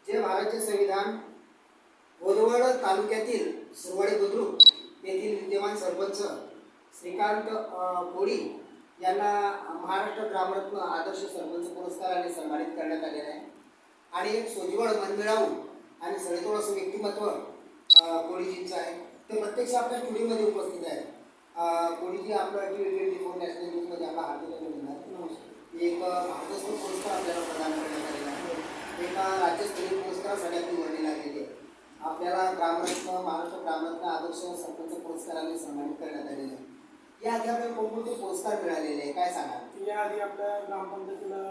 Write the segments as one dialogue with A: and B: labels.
A: जे भारताचे संविधान बोदवड तालुक्यातील सुरवाडी बुद्रुक येथील विद्यमान सरपंच श्रीकांत कोळी यांना महाराष्ट्र ग्रामरत्न आदर्श सरपंच पुरस्काराने सन्मानित करण्यात आलेला आहे। आणि एक सोज्वळ मनमिळावू आणि सडेतोड असं व्यक्तिमत्व कोळीजींचं आहे। ते प्रत्यक्ष आपल्या स्टुडिओमध्ये उपस्थित आहेत। कोळीजी आपल्या T24 नॅशनल न्यूजमध्ये आपला हार्दिक अभिनंदन। एक भारतरत्न पुरस्कार आपल्याला प्रदान करण्यात आलेला आहे। एका राज्यस्तरीय पुरस्कारासाठी आपली निवडणी लागलेली आहे। आपल्याला ग्रामरत्न महाराष्ट्र ग्रामरत्न आदर्श सरपंच पुरस्काराने सन्मानित करण्यात आलेले आहे। याआधी आपल्याला कोणकोणते पुरस्कार मिळालेले आहे काय सांगाल?
B: याआधी आपल्या ग्रामपंचायतीला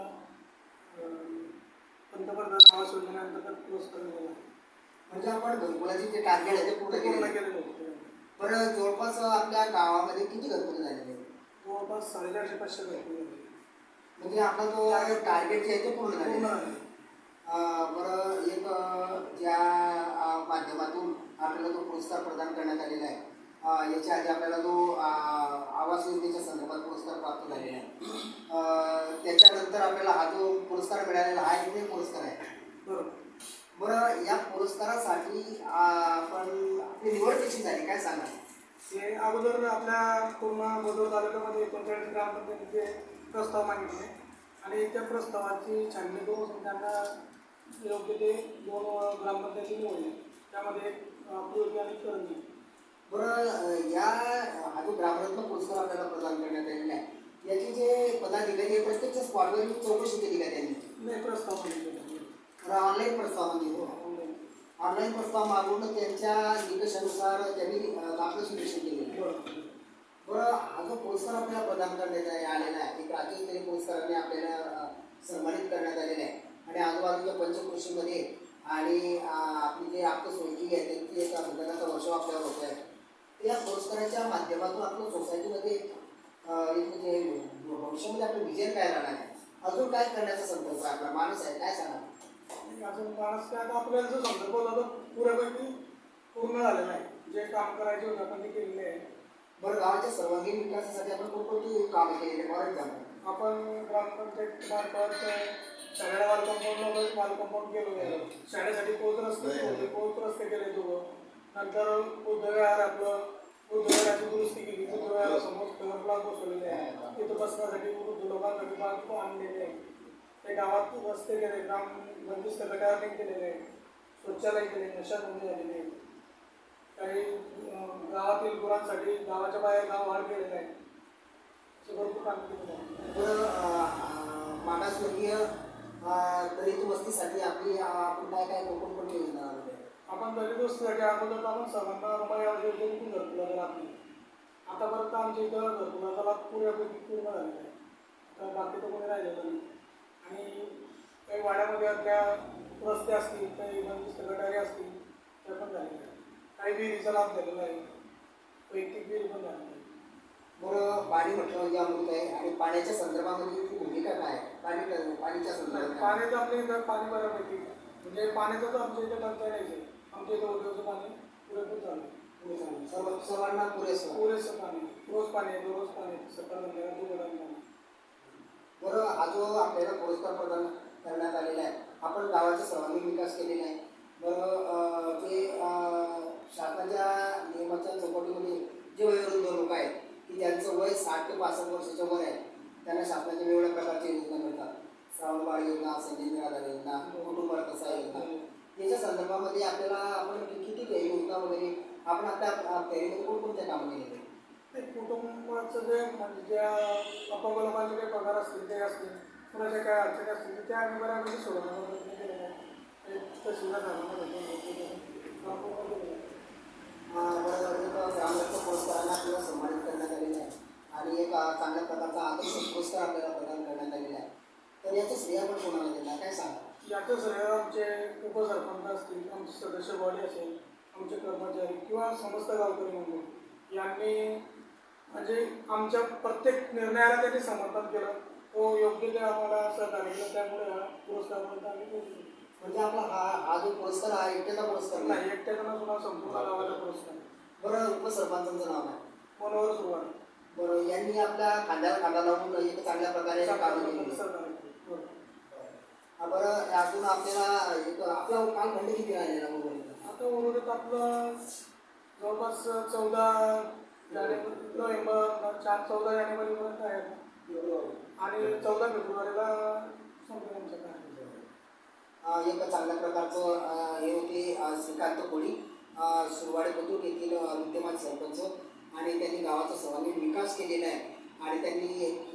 B: पंतप्रधान आवास योजनेअंतर्गत पुरस्कार मिळाला।
A: म्हणजे आपण घरकुलाचे जे टार्गेट आहे ते पूर्ण केलेले
B: होते।
A: बरं, जवळपास आपल्या गावामध्ये किती घरकुले झालेले आहेत?
B: जवळपास 450-500 घरकुले झाले।
A: म्हणजे आपला जो टार्गेट जे आहे ते पूर्ण झालेलं आहे। बरं, एक ज्या माध्यमातून आपल्याला तो पुरस्कार प्रदान करण्यात आलेला आहे, याच्या आधी आपल्याला जो आवास योजनेच्या संदर्भात पुरस्कार प्राप्त झालेला आहे, त्याच्यानंतर आपल्याला हा जो पुरस्कार मिळालेला हा एक पुरस्कार आहे।
B: बरोबर।
A: बरं, या पुरस्कारासाठी आपण आपली निवड कशी झाली काय सांगा?
B: हे अगोदर आपल्या पूर्ण बोदवड तालुक्यामध्ये 39 ग्रामपंचायतीचे प्रस्ताव मागितले आणि त्या प्रस्तावाची छाननी करून त्यांना योग्य ते 2 ग्रामपंचायती निवडले, त्यामध्ये पूर्वी आणि करंजी।
A: बरं, हा जो ग्रामरत्न पुरस्कार आपल्याला प्रदान करण्यात आलेला आहे, याचे जे पदाधिकारी आहे प्रत्यक्ष स्पॉटवर चौकशी केली का त्यांनी?
B: नाही, प्रस्ताव मागितले।
A: ऑनलाईन प्रस्ताव मागितले। ऑनलाईन प्रस्ताव मागून त्यांच्या निकषानुसार त्यांनी आपलं सिलेक्शन केलेलं आहे। बरं, हा जो पुरस्कार आपल्याला प्रदान करण्यात आलेला आहे, एक राज्यस्तरीय पुरस्काराने आपल्याला सन्मानित करण्यात आलेला आहे आणि आजूबाजूच्या पंचकृषीमध्ये आणि आपली जे आपलं सोयी आहे त्यांची एक अभियानाचा वर्ष आपल्यावर होत आहे। या पुरस्काराच्या माध्यमातून आपल्या सोसायटीमध्ये एक म्हणजे भविष्यामध्ये आपलं विजन काय राहणार आहे, अजून काय करण्याचा संकल्प आहे आपला माणूस आहे काय सांगा?
B: अजून माणूस काय आता आपल्याला जो संदर्भ होता पुऱ्यापैकी पूर्ण झालेला आहे। जे काम करायचे होते आपण ते केलेले आहे।
A: बरं, गावाच्या सर्वांगीण विकासासाठी आपण कोणकोणती कामं केलेली फॉर एक्झाम्पल?
B: आपण ग्रामपंचायत मार्फत सगळ्या वाल कंपाऊंड केलेलं आहे। शाळेसाठी पोच रस्ते केले दोघं। नंतर बुद्धविहार आपलं बुद्धविहाराची दुरुस्ती केली। बुद्धविहारासमोर कलर ब्लॉक बसवलेले आहे, तिथं बसण्यासाठी वृद्ध लोकांसाठी बाग आणलेले आहे। ते गावात रस्ते केले, ग्राम बंदिस्त गटारने केलेले आहे, शौचालय केले, नशाबंदी झालेली आहे। काही गावातील गुरांसाठी गावाच्या बाहेर गाव वाढ केलेलं आहे, भरपूर काम केलेलं आहे।
A: मागासवर्गीय दलित वस्तीसाठी आपली आपण काय कोणकोणती योजना आहे?
B: आपण दलित वस्तीसाठी अगोदर आपण सर्वांना रुपया योजनेतून घरकुला लागली। आतापर्यंत आमच्या इथं घरकुलाचा लाभ पुऱ्यापैकी पूर्ण झालेला आहे, तर बाकी तर कोणी राहिलेलं नाही। आणि काही वाड्यामध्ये आपल्या रस्ते असतील, काही बंदिस्त गटारी असतील, त्या पण झालेल्या आहेत। काही विहिरीचा लाभ झालेला आहे, वैयक्तिक विहीर पण झालेला आहे।
A: बरं, पाणी म्हटलं म्हणजे अमृत आहे आणि पाण्याच्या संदर्भामध्ये भूमिका काय आहे? पाणीच्या संदर्भात
B: पाण्याचं आपल्या इथं पाणी बऱ्यापैकी म्हणजे पाण्याचं तर आमच्या इथं टंचाई नाही। आमच्या इथं उद्योगचं पाणी पुरेपूर चालू आहे।
A: सर्वांना पुरेसं
B: पाणी, रोज पाणी आहे, दररोज पाणी आहे, सकाळ संध्याकाळ।
A: बरं, हा जो आपल्याला पुरस्कार प्रदान करण्यात आलेला आहे, आपण गावाचा सर्वांगीण विकास केलेला आहे। बरं, जे शासनाच्या नियमाच्या चौकटीमध्ये जे वयोवृद्ध लोक आहेत की ज्यांचं वय 60 ते 65 वर्षाच्या वर आहे, त्यांना शासनाच्या वेगवेगळ्या प्रकारच्या योजना मिळतात। श्रावणबाळ योजना, संजीवनी आधार योजना, कुटुंब अर्थसहाय्य योजना, याच्या संदर्भामध्ये आपल्याला आपण किती योजना वगैरे आपण आपल्या तयारीमध्ये कोणकोणत्या कामं केलेले?
B: कुटुंबाचं जे म्हणजे ज्या अपंग लोकांचे काही पगार असतील ते असतील, कुणाच्या काय अडचणी असतील त्या आम्ही बऱ्यापैकी सोडवण्याचा प्रयत्न केलेला आहे। ग्रामरत्न पुरस्कारांना आपल्याला सन्मानित करण्यात आलेला आहे आणि एक चांगल्या प्रकारचा आदर्श पुरस्कार आपल्याला प्रदान करण्यात आलेला आहे। तर याचं श्रेय आपण कोणाला देणार काय सांगा? याचं श्रेय आमचे उपसरपंच असतील, आमचे सदस्य बॉडी असेल, आमचे कर्मचारी किंवा समस्त गावकरी मंडळ यांनी म्हणजे आमच्या प्रत्येक निर्णयाला त्यांनी समर्थन केलं, तो योग्य ते आम्हाला सहकार्य केलं, त्यामुळे हा पुरस्कारपर्यंत आम्ही पोहोचलो। म्हणजे आपला हा जो पुरस्कार हा एकट्याचा पुरस्कार नाही, एकट्याचा नसून संपूर्ण गावाचा पुरस्कार। बरं, उपसरपंचांचं नाव आहे मनोहर सुरवाड। बरं, यांनी आपल्या खांद्याला खांदा लावून एक चांगल्या प्रकारे कामं केली। बरं, अजून आपल्याला एक आपला कालखंड किती राहिलेला उर्वरित?
C: आता उर्वरित आपलं जवळपास 14 जानेवारी नोव्हेंबर 14 जानेवारीपर्यंत आहे आता. आणि 14 फेब्रुवारीला संपेल आमचा कार्यक्रम.
B: एक चांगल्या प्रकारचं हे होते श्रीकांत कोळी सुरवाडे बुद्रुक येथील विद्यमान सरपंच, आणि त्यांनी गावाचा सर्वांगीण विकास केलेला आहे आणि त्यांनी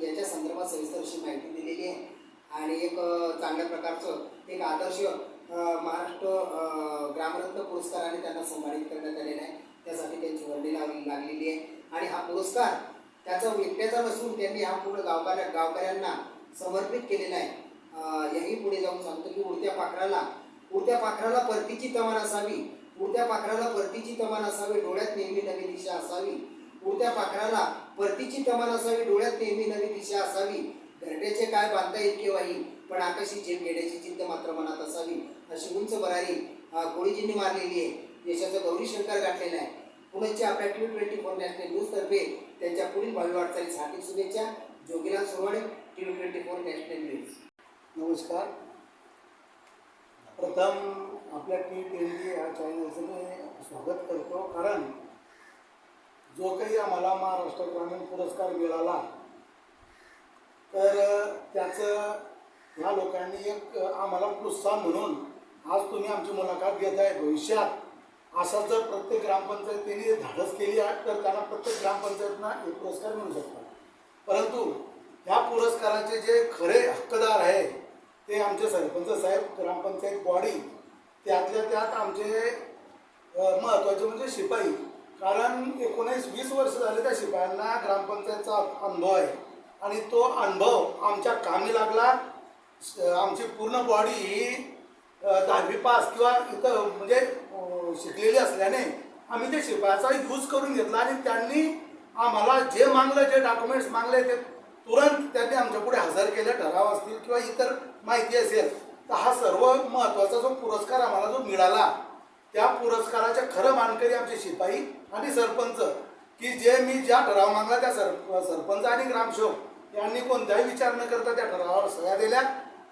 B: याच्या संदर्भात सविस्तर अशी माहिती दिलेली आहे. आणि एक चांगल्या प्रकारचं एक आदर्श महाराष्ट्र ग्रामरत्न पुरस्काराने त्यांना सन्मानित करण्यात आलेला आहे. त्यासाठी त्यांची वर्णी लागलेली आहे. आणि हा पुरस्कार त्याचा एकट्याचा नसून त्यांनी हा पूर्ण गावकऱ्यांना समर्पित केलेला आहे. याही पुढे जाऊन सांगतो की उडत्या पाखराला परतीची तमान असावी, उडत्या पाखराला परतीची तमान असावी, डोळ्यात नेहमी नवी दिशा असावी. उडत्या पाखराला परतीची तमान असावी, डोळ्यात नेहमी नवी दिशा असावी. घरट्याचे काय बांधता येत केव्हाही, पण आकाशी झेप घेण्याची जिद्द मात्र मनात असावी. अशी उंच भरारी कोळीजींनी मारलेली आहे. देशाचं गौरी शंकर गाठलेला आहे. पुण्याच्या आपल्या T24 नॅशनल न्यूजतर्फे त्यांच्या पुढील भावी वाटचालीस हार्दिक शुभेच्छा. Jogilal Surwade, T24 national news.
D: नमस्कार. प्रथम आपल्या T20 या चॅनलचं मी स्वागत करतो, कारण जो काही आम्हाला महाराष्ट्र ग्रामीण पुरस्कार मिळाला तर त्याचं ह्या लोकांनी एक आम्हाला प्रोत्साहन म्हणून आज तुम्ही आमची मुलाखत घेत आहे. भविष्यात असं जर प्रत्येक ग्रामपंचायतीने धाडस केली आहे तर त्यांना प्रत्येक ग्रामपंचायतींना एक पुरस्कार मिळू शकतात. परंतु ह्या पुरस्काराचे जे खरे हक्कदार आहे ते आमचे सरपंच साहेब, ग्रामपंचायत बॉडी, त्यातल्या त्यात आमचे महत्त्वाचे म्हणजे शिपाई. कारण 19-20 वर्ष झाले त्या शिपायांना ग्रामपंचायतचा अनुभव आहे आणि तो अनुभव आमच्या कामी लागला. आमची पूर्ण बॉडी ही 10वी पास किंवा इथं म्हणजे शिकलेली असल्याने आम्ही ते शिपायाचा यूज करून घेतला आणि त्यांनी आम्हाला जे मागलं, जे डॉक्युमेंट्स मागले ते तुरंत त्यांनी आमच्या पुढे हजर केले. ठराव असतील किंवा इतर माहिती असेल तर हा सर्व महत्त्वाचा जो पुरस्कार आम्हाला जो मिळाला त्या पुरस्काराचे खरं मानकरी आमचे शिपाई आणि सरपंच, की जे मी ज्या ठराव मागला त्या सरपंच आणि ग्रामसेवक यांनी कोणताही विचार न करता त्या ठरावावर सह्या दिल्या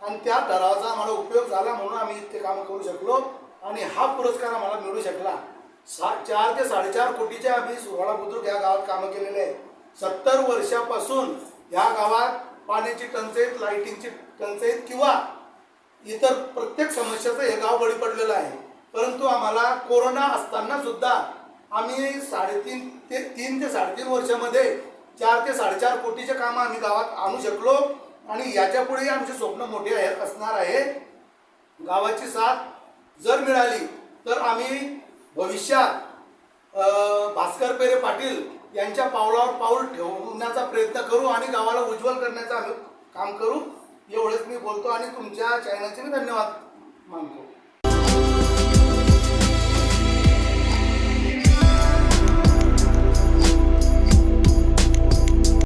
D: आणि त्या ठरावाचा आम्हाला उपयोग झाला म्हणून आम्ही इतके कामं करू शकलो आणि हा पुरस्कार आम्हाला मिळू शकला. 4 ते 4.5 कोटीचे आम्ही सुरवाडा बुद्रुक या गावात कामं केलेले आहे. 70 वर्षापासून या गावात पाण्याची टंचाई, लाईटिंगची टंचाई किंवा इतर प्रत्येक समस्याचं हे गाव बळी पडलेलं आहे. परंतु आम्हाला कोरोना असताना सुद्धा आम्ही 3 ते 3.5 वर्षामध्ये 4 ते 4.5 कोटीचे कामं आम्ही गावात आणू शकलो आणि याच्यापुढेही आमचे स्वप्न मोठे असणार आहे. गावाची साथ जर मिळाली तर आम्ही भविष्यात भास्कर पेरे पाटील यांच्या पावलावर पाऊल ठेवण्याचा प्रयत्न करू आणि गावाला उज्ज्वल करण्याचं आम्ही काम करू. एवढेच मी बोलतो आणि तुमच्या चॅनलचे मी धन्यवाद मानतो.